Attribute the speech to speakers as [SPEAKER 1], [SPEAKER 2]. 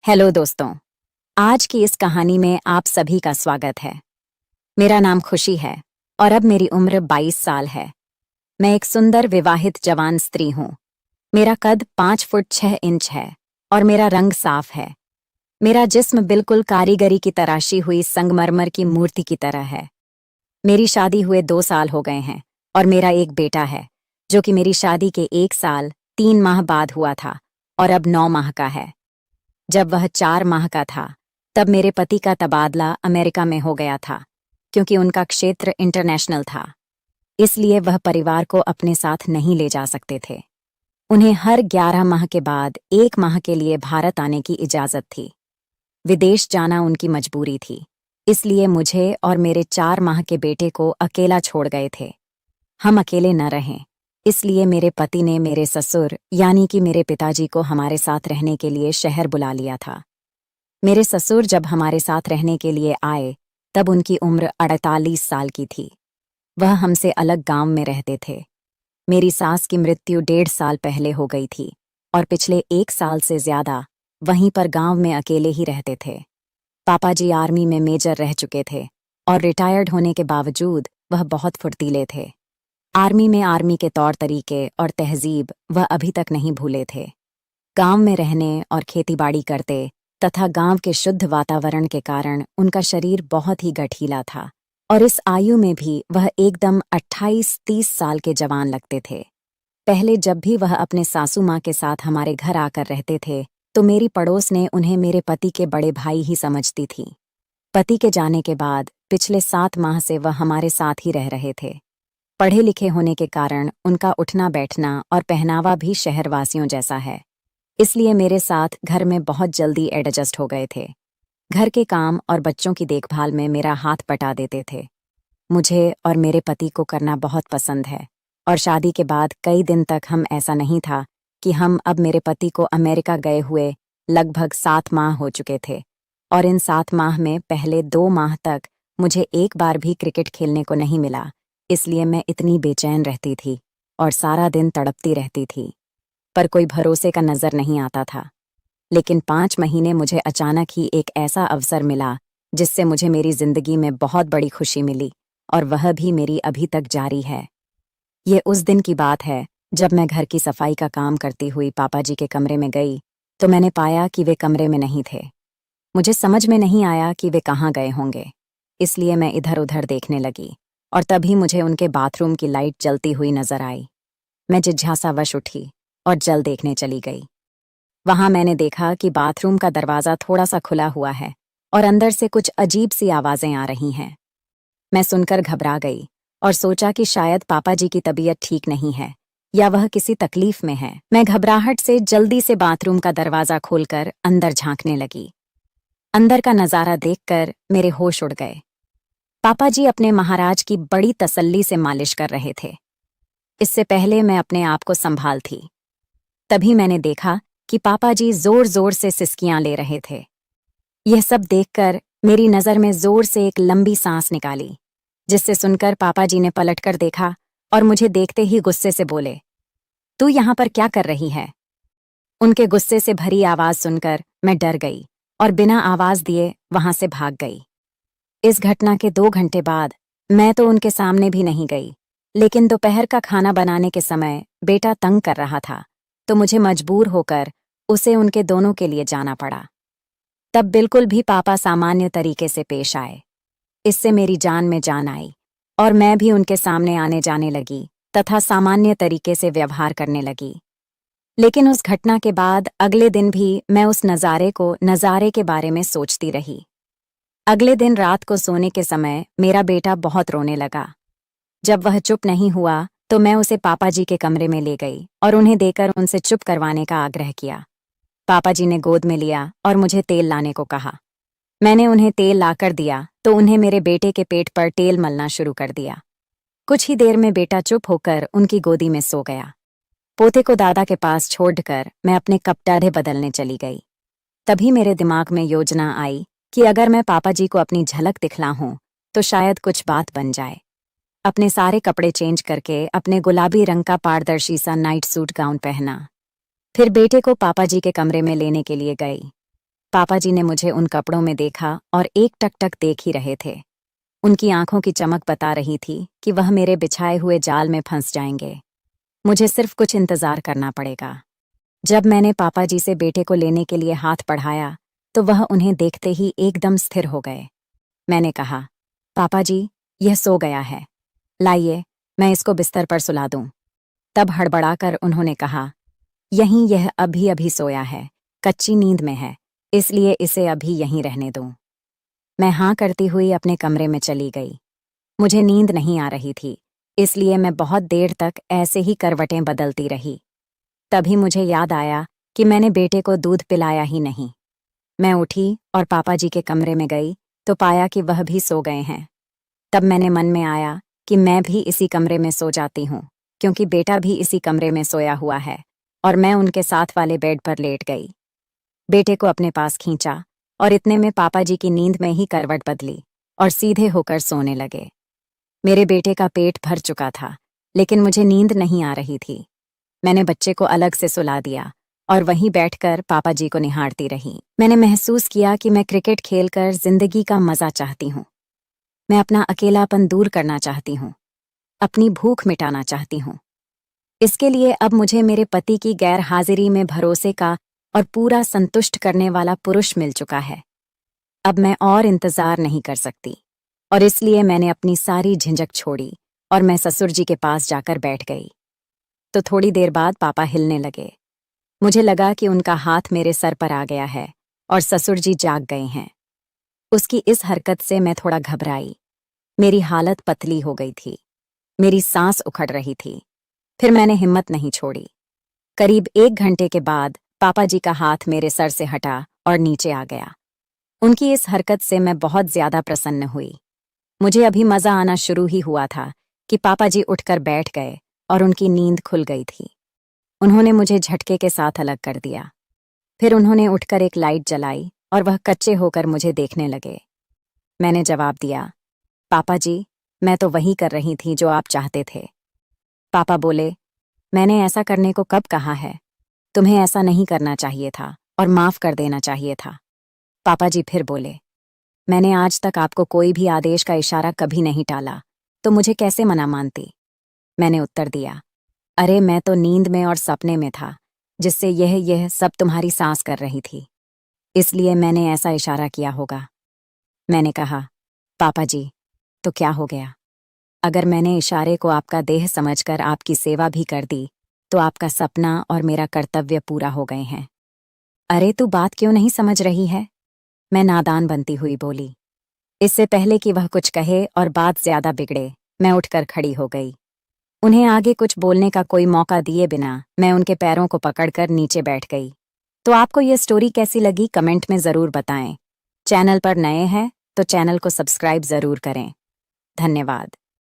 [SPEAKER 1] Hello दोस्तों। आज की इस कहानी में आप सभी का स्वागत है। मेरा नाम खुशी है और अब मेरी उम्र 22 साल है। मैं एक सुंदर विवाहित जवान स्त्री हूँ। मेरा कद 5 फुट 6 इंच है और मेरा रंग साफ है। मेरा जिस्म बिल्कुल कारीगरी की तराशी हुई संगमरमर की मूर्ति की तरह है। मेरी शादी हुए 2 साल हो गए हैं और मेरा एक बेटा है जो कि मेरी शादी के 1 साल 3 माह बाद हुआ था और अब 9 माह का है। जब वह 4 माह का था तब मेरे पति का तबादला अमेरिका में हो गया था क्योंकि उनका क्षेत्र इंटरनेशनल था। इसलिए वह परिवार को अपने साथ नहीं ले जा सकते थे। उन्हें हर 11 माह के बाद 1 माह के लिए भारत आने की इजाज़त थी। विदेश जाना उनकी मजबूरी थी, इसलिए मुझे और मेरे 4 माह के बेटे को अकेला छोड़ गए थे। हम अकेले न रहें, इसलिए मेरे पति ने मेरे ससुर यानी कि मेरे पिताजी को हमारे साथ रहने के लिए शहर बुला लिया था। मेरे ससुर जब हमारे साथ रहने के लिए आए तब उनकी उम्र 48 साल की थी। वह हमसे अलग गांव में रहते थे। मेरी सास की मृत्यु 1.5 साल पहले हो गई थी और पिछले 1 साल से ज्यादा वहीं पर गांव में अकेले ही रहते थे। पापा जी आर्मी में मेजर रह चुके थे और रिटायर्ड होने के बावजूद वह बहुत फुर्तीले थे। आर्मी के तौर तरीके और तहजीब वह अभी तक नहीं भूले थे। गांव में रहने और खेतीबाड़ी करते तथा गांव के शुद्ध वातावरण के कारण उनका शरीर बहुत ही गठीला था और इस आयु में भी वह एकदम 28-30 साल के जवान लगते थे। पहले जब भी वह अपने सासू माँ के साथ हमारे घर आकर रहते थे तो मेरी पड़ोस ने उन्हें मेरे पति के बड़े भाई ही समझती थी। पति के जाने के बाद पिछले 7 माह से वह हमारे साथ ही रह रहे थे। पढ़े लिखे होने के कारण उनका उठना बैठना और पहनावा भी शहरवासियों जैसा है, इसलिए मेरे साथ घर में बहुत जल्दी एडजस्ट हो गए थे। घर के काम और बच्चों की देखभाल में मेरा हाथ बटा देते थे। मुझे और मेरे पति को करना बहुत पसंद है और शादी के बाद कई दिन तक हम ऐसा नहीं था कि हम अब मेरे पति को अमेरिका गए हुए लगभग 7 माह हो चुके थे और इन 7 माह में पहले 2 माह तक मुझे एक बार भी क्रिकेट खेलने को नहीं मिला। इसलिए मैं इतनी बेचैन रहती थी और सारा दिन तड़पती रहती थी, पर कोई भरोसे का नजर नहीं आता था। लेकिन 5 महीने मुझे अचानक ही एक ऐसा अवसर मिला जिससे मुझे मेरी जिंदगी में बहुत बड़ी खुशी मिली और वह भी मेरी अभी तक जारी है। ये उस दिन की बात है जब मैं घर की सफाई का काम करती हुई पापा जी के कमरे में गई तो मैंने पाया कि वे कमरे में नहीं थे। मुझे समझ में नहीं आया कि वे कहाँ गए होंगे, इसलिए मैं इधर उधर देखने लगी और तभी मुझे उनके बाथरूम की लाइट जलती हुई नजर आई। मैं जिज्ञासावश उठी और जल देखने चली गई। वहां मैंने देखा कि बाथरूम का दरवाजा थोड़ा सा खुला हुआ है और अंदर से कुछ अजीब सी आवाजें आ रही हैं। मैं सुनकर घबरा गई और सोचा कि शायद पापा जी की तबीयत ठीक नहीं है या वह किसी तकलीफ में है। मैं घबराहट से जल्दी से बाथरूम का दरवाजा खोलकर अंदर झांकने लगी। अंदर का नजारा देखकर मेरे होश उड़ गए। पापा जी अपने महाराज की बड़ी तसल्ली से मालिश कर रहे थे। इससे पहले मैं अपने आप को संभाल थी। तभी मैंने देखा कि पापा जी जोर जोर से सिसकियां ले रहे थे। यह सब देखकर मेरी नज़र में जोर से एक लंबी सांस निकाली, जिससे सुनकर पापा जी ने पलटकर देखा और मुझे देखते ही गुस्से से बोले, तू यहाँ पर क्या कर रही है? उनके गुस्से से भरी आवाज सुनकर मैं डर गई और बिना आवाज दिए वहां से भाग गई। इस घटना के 2 घंटे बाद मैं तो उनके सामने भी नहीं गई, लेकिन दोपहर का खाना बनाने के समय बेटा तंग कर रहा था तो मुझे मजबूर होकर उसे उनके दोनों के लिए जाना पड़ा। तब बिल्कुल भी पापा सामान्य तरीके से पेश आए। इससे मेरी जान में जान आई और मैं भी उनके सामने आने जाने लगी तथा सामान्य तरीके से व्यवहार करने लगी। लेकिन उस घटना के बाद अगले दिन भी मैं उस नज़ारे के बारे में सोचती रही। अगले दिन रात को सोने के समय मेरा बेटा बहुत रोने लगा। जब वह चुप नहीं हुआ तो मैं उसे पापा जी के कमरे में ले गई और उन्हें देकर उनसे चुप करवाने का आग्रह किया। पापा जी ने गोद में लिया और मुझे तेल लाने को कहा। मैंने उन्हें तेल लाकर दिया तो उन्हें मेरे बेटे के पेट पर तेल मलना शुरू कर दिया। कुछ ही देर में बेटा चुप होकर उनकी गोदी में सो गया। पोते को दादा के पास छोड़कर मैं अपने कपड़े बदलने चली गई। तभी मेरे दिमाग में योजना आई कि अगर मैं पापा जी को अपनी झलक दिखलाऊं तो शायद कुछ बात बन जाए। अपने सारे कपड़े चेंज करके अपने गुलाबी रंग का पारदर्शी सा नाइट सूट गाउन पहना। फिर बेटे को पापा जी के कमरे में लेने के लिए गई। पापा जी ने मुझे उन कपड़ों में देखा और एक टकटक देख ही रहे थे। उनकी आंखों की चमक बता रही थी कि वह मेरे बिछाए हुए जाल में फंस जाएंगे। मुझे सिर्फ कुछ इंतजार करना पड़ेगा। जब मैंने पापा जी से बेटे को लेने के लिए हाथ बढ़ाया तो वह उन्हें देखते ही एकदम स्थिर हो गए। मैंने कहा, पापा जी, यह सो गया है, लाइए मैं इसको बिस्तर पर सुला दूं। तब हड़बड़ाकर उन्होंने कहा, यहीं यह अभी अभी सोया है, कच्ची नींद में है, इसलिए इसे अभी यहीं रहने दूं। मैं हाँ करती हुई अपने कमरे में चली गई। मुझे नींद नहीं आ रही थी, इसलिए मैं बहुत देर तक ऐसे ही करवटें बदलती रही। तभी मुझे याद आया कि मैंने बेटे को दूध पिलाया ही नहीं। मैं उठी और पापा जी के कमरे में गई तो पाया कि वह भी सो गए हैं। तब मैंने मन में आया कि मैं भी इसी कमरे में सो जाती हूँ, क्योंकि बेटा भी इसी कमरे में सोया हुआ है, और मैं उनके साथ वाले बेड पर लेट गई। बेटे को अपने पास खींचा और इतने में पापा जी की नींद में ही करवट बदली और सीधे होकर सोने लगे। मेरे बेटे का पेट भर चुका था, लेकिन मुझे नींद नहीं आ रही थी। मैंने बच्चे को अलग से सुला दिया और वहीं बैठकर पापा जी को निहारती रही। मैंने महसूस किया कि मैं क्रिकेट खेलकर जिंदगी का मजा चाहती हूँ। मैं अपना अकेलापन दूर करना चाहती हूँ, अपनी भूख मिटाना चाहती हूँ। इसके लिए अब मुझे मेरे पति की गैर हाजिरी में भरोसे का और पूरा संतुष्ट करने वाला पुरुष मिल चुका है। अब मैं और इंतजार नहीं कर सकती, और इसलिए मैंने अपनी सारी झिझक छोड़ी और मैं ससुर जी के पास जाकर बैठ गई। तो थोड़ी देर बाद पापा हिलने लगे। मुझे लगा कि उनका हाथ मेरे सर पर आ गया है और ससुर जी जाग गए हैं। उसकी इस हरकत से मैं थोड़ा घबराई। मेरी हालत पतली हो गई थी, मेरी सांस उखड़ रही थी। फिर मैंने हिम्मत नहीं छोड़ी। करीब 1 घंटे के बाद पापा जी का हाथ मेरे सर से हटा और नीचे आ गया। उनकी इस हरकत से मैं बहुत ज्यादा प्रसन्न हुई। मुझे अभी मजा आना शुरू ही हुआ था कि पापा जी उठकर बैठ गए और उनकी नींद खुल गई थी। उन्होंने मुझे झटके के साथ अलग कर दिया। फिर उन्होंने उठकर एक लाइट जलाई और वह कच्चे होकर मुझे देखने लगे। मैंने जवाब दिया, पापा जी, मैं तो वही कर रही थी जो आप चाहते थे। पापा बोले, मैंने ऐसा करने को कब कहा है? तुम्हें ऐसा नहीं करना चाहिए था और माफ कर देना चाहिए था। पापा जी फिर बोले, मैंने आज तक आपको कोई भी आदेश का इशारा कभी नहीं टाला, तो मुझे कैसे मना मानती? मैंने उत्तर दिया, अरे मैं तो नींद में और सपने में था, जिससे यह सब तुम्हारी सांस कर रही थी, इसलिए मैंने ऐसा इशारा किया होगा। मैंने कहा, पापा जी, तो क्या हो गया? अगर मैंने इशारे को आपका देह समझकर आपकी सेवा भी कर दी, तो आपका सपना और मेरा कर्तव्य पूरा हो गए हैं। अरे तू बात क्यों नहीं समझ रही है? मैं नादान बनती हुई बोली। इससे पहले कि वह कुछ कहे और बात ज्यादा बिगड़े, मैं उठकर खड़ी हो गई। उन्हें आगे कुछ बोलने का कोई मौका दिए बिना मैं उनके पैरों को पकड़कर नीचे बैठ गई। तो आपको यह स्टोरी कैसी लगी कमेंट में ज़रूर बताएं। चैनल पर नए हैं तो चैनल को सब्सक्राइब ज़रूर करें। धन्यवाद।